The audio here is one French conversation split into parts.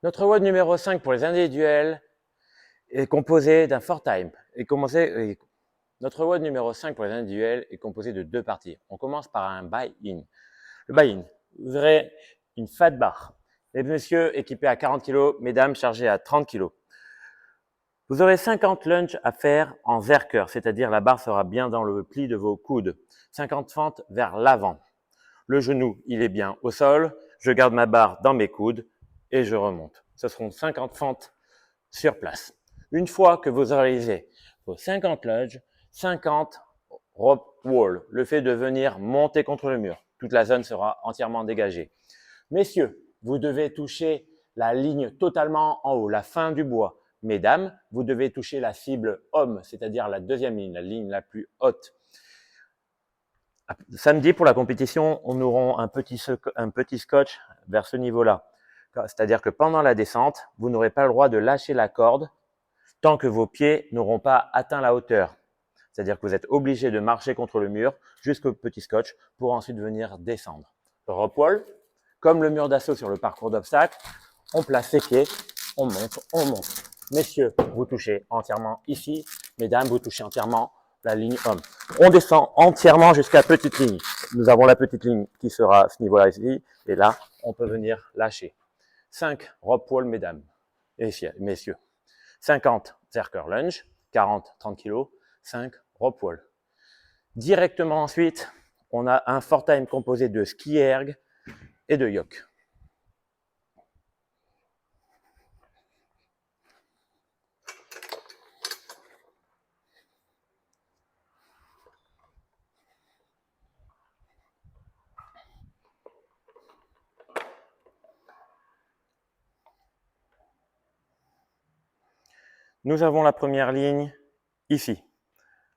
Notre WOD numéro 5 pour les individuels est composé d'un 4-time. Notre WOD numéro 5 pour les individuels est composé de deux parties. On commence par un buy-in. Le buy-in, vous aurez une fat bar. Les messieurs équipés à 40 kg, mesdames chargées à 30 kg. Vous aurez 50 lunges à faire en Zerker, c'est-à-dire la barre sera bien dans le pli de vos coudes. 50 fentes vers l'avant. Le genou, il est bien au sol. Je garde ma barre dans mes coudes et je remonte. Ce seront 50 fentes sur place. Une fois que vous réalisez vos 50 lunges, 50 rope wall, le fait de venir monter contre le mur. Toute la zone sera entièrement dégagée. Messieurs, vous devez toucher la ligne totalement en haut, la fin du bois. Mesdames, vous devez toucher la cible homme, c'est-à-dire la deuxième ligne, la ligne la plus haute. Samedi, pour la compétition, on aura un petit scotch vers ce niveau-là. C'est-à-dire que pendant la descente, vous n'aurez pas le droit de lâcher la corde tant que vos pieds n'auront pas atteint la hauteur. C'est-à-dire que vous êtes obligé de marcher contre le mur jusqu'au petit scotch pour ensuite venir descendre. Le rope wall, comme le mur d'assaut sur le parcours d'obstacles, on place ses pieds, on monte, on monte. Messieurs, vous touchez entièrement ici. Mesdames, vous touchez entièrement la ligne homme. On descend entièrement jusqu'à petite ligne. Nous avons la petite ligne qui sera à ce niveau-là ici. Et là, on peut venir lâcher. 5 rope wall, mesdames et messieurs. 50 Zerker lunge, 40, 30 kg, 5 rope wall. Directement ensuite, on a un 4-time composé de ski erg et de yoke. Nous avons la première ligne ici,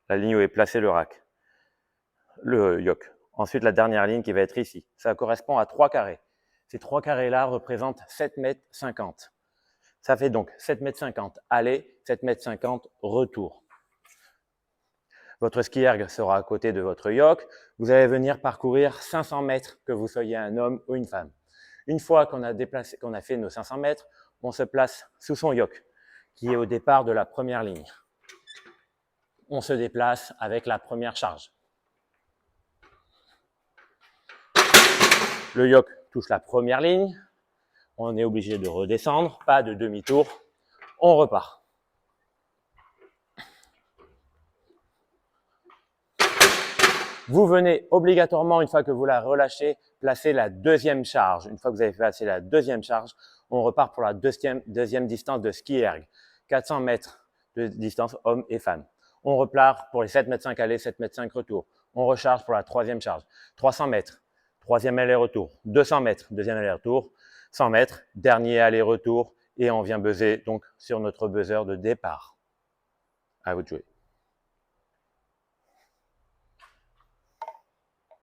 la ligne où est placé le rack, le yoke. Ensuite, la dernière ligne qui va être ici. Ça correspond à 3 carrés. Ces 3 carrés-là représentent 7,50 m. Ça fait donc 7,50 m aller, 7,50 m retour. Votre ski erg sera à côté de votre yoke. Vous allez venir parcourir 500 mètres, que vous soyez un homme ou une femme. Une fois qu'on a fait nos 500 mètres, on se place sous son yoke, qui est au départ de la première ligne. On se déplace avec la première charge. Le yoke touche la première ligne. On est obligé de redescendre, pas de demi-tour. On repart. Vous venez obligatoirement, une fois que vous la relâchez, placer la deuxième charge. Une fois que vous avez placé la deuxième charge, on repart pour la deuxième distance de ski erg. 400 mètres de distance homme et femme. On repart pour les 7,5 m aller, 7,5 m retour. On recharge pour la troisième charge. 300 mètres, troisième aller-retour. 200 mètres, deuxième aller-retour. 100 mètres, dernier aller-retour. Et on vient buzzer donc sur notre buzzer de départ. À vous de jouer.